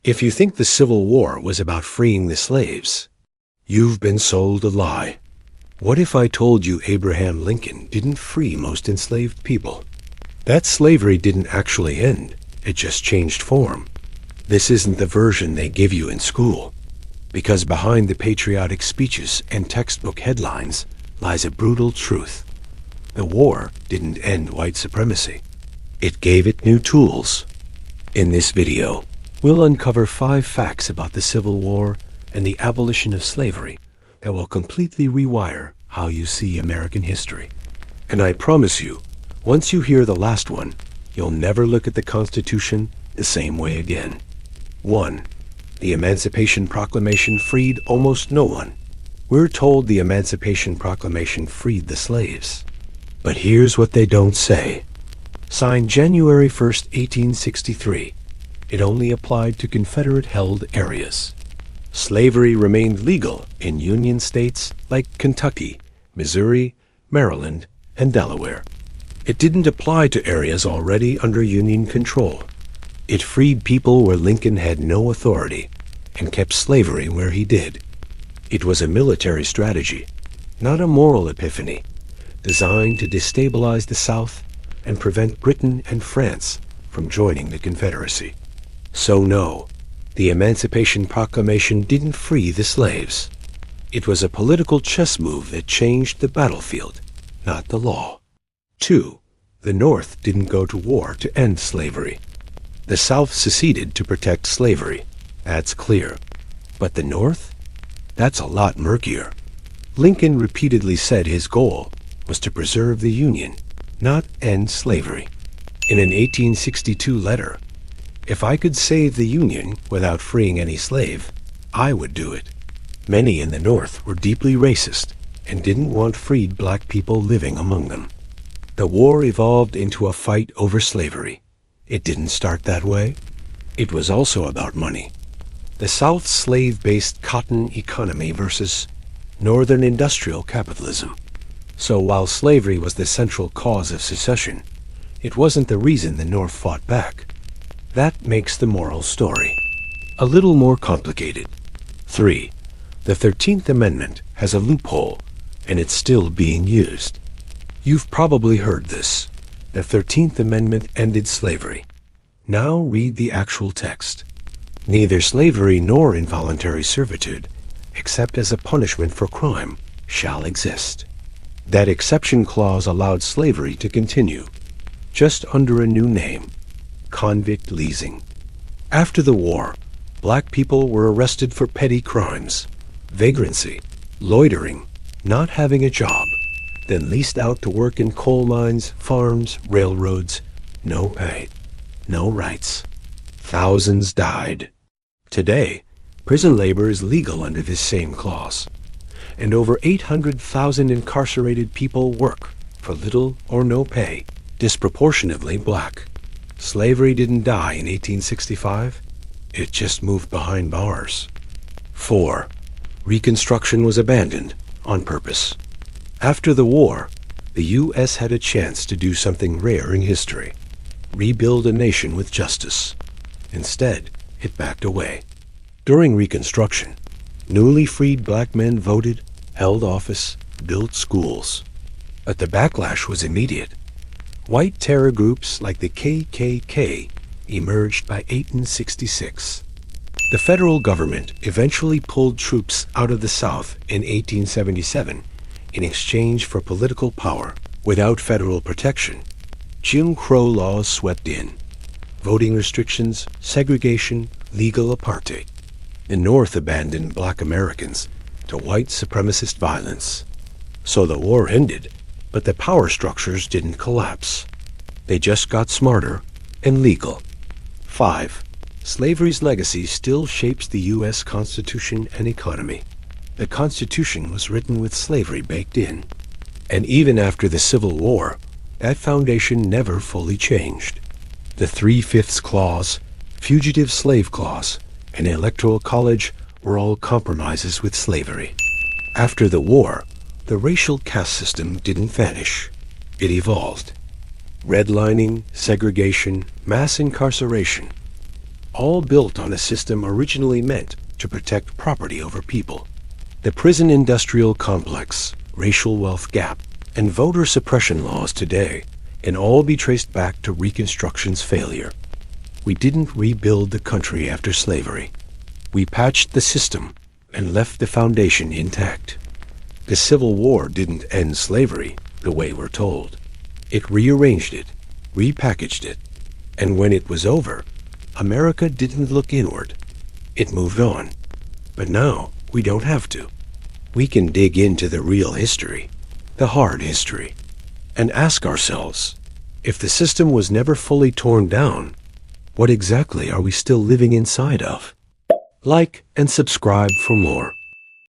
If you think the Civil War was about freeing the slaves, you've been sold a lie. What if I told you Abraham Lincoln didn't free most enslaved people? That slavery didn't actually end, it just changed form. This isn't the version they give you in school, because behind the patriotic speeches and textbook headlines lies a brutal truth. The war didn't end white supremacy. It gave it new tools. In this video, we'll uncover 5 facts about the Civil War and the abolition of slavery that will completely rewire how you see American history. And I promise you, once you hear the last one, you'll never look at the Constitution the same way again. 1. The Emancipation Proclamation freed almost no one. We're told the Emancipation Proclamation freed the slaves. But here's what they don't say. Signed January 1st, 1863, it only applied to Confederate-held areas. Slavery remained legal in Union states like Kentucky, Missouri, Maryland, and Delaware. It didn't apply to areas already under Union control. It freed people where Lincoln had no authority and kept slavery where he did. It was a military strategy, not a moral epiphany, designed to destabilize the South and prevent Britain and France from joining the Confederacy. So no, the Emancipation Proclamation didn't free the slaves. It was a political chess move that changed the battlefield, not the law. 2. The North didn't go to war to end slavery. The South seceded to protect slavery. That's clear. But the North? That's a lot murkier. Lincoln repeatedly said his goal was to preserve the Union, not end slavery. In an 1862 letter, "If I could save the Union without freeing any slave, I would do it." Many in the North were deeply racist and didn't want freed black people living among them. The war evolved into a fight over slavery. It didn't start that way. It was also about money. The South's slave-based cotton economy versus Northern industrial capitalism. So while slavery was the central cause of secession, it wasn't the reason the North fought back. That makes the moral story a little more complicated. 3. The 13th Amendment has a loophole, and it's still being used. You've probably heard this. The 13th Amendment ended slavery. Now read the actual text. Neither slavery nor involuntary servitude, except as a punishment for crime, shall exist. That exception clause allowed slavery to continue, just under a new name, convict leasing. After the war, black people were arrested for petty crimes, vagrancy, loitering, not having a job, then leased out to work in coal mines, farms, railroads. No pay, no rights. Thousands died. Today, prison labor is legal under this same clause, and over 800,000 incarcerated people work for little or no pay, disproportionately black. Slavery didn't die in 1865. It just moved behind bars. 4. Reconstruction was abandoned on purpose. After the war, the U.S. had a chance to do something rare in history: rebuild a nation with justice. Instead, it backed away. During Reconstruction, newly freed black men voted, held office, built schools. But the backlash was immediate. White terror groups like the KKK emerged by 1866. The federal government eventually pulled troops out of the South in 1877 in exchange for political power. Without federal protection, Jim Crow laws swept in. Voting restrictions, segregation, legal apartheid. The North abandoned black Americans to white supremacist violence. So the war ended, but the power structures didn't collapse. They just got smarter and legal. 5. Slavery's legacy still shapes the U.S. Constitution and economy. The Constitution was written with slavery baked in. And even after the Civil War, that foundation never fully changed. The 3/5 Clause, Fugitive Slave Clause, and Electoral College were all compromises with slavery. After the war, the racial caste system didn't vanish. It evolved. Redlining, segregation, mass incarceration. all built on a system originally meant to protect property over people. The prison industrial complex, racial wealth gap, and voter suppression laws today can all be traced back to Reconstruction's failure. We didn't rebuild the country after slavery. We patched the system and left the foundation intact. The Civil War didn't end slavery the way we're told. It rearranged it, repackaged it, and when it was over, America didn't look inward. It moved on. But now we don't have to. We can dig into the real history, the hard history, and ask ourselves, if the system was never fully torn down, what exactly are we still living inside of? Like and subscribe for more.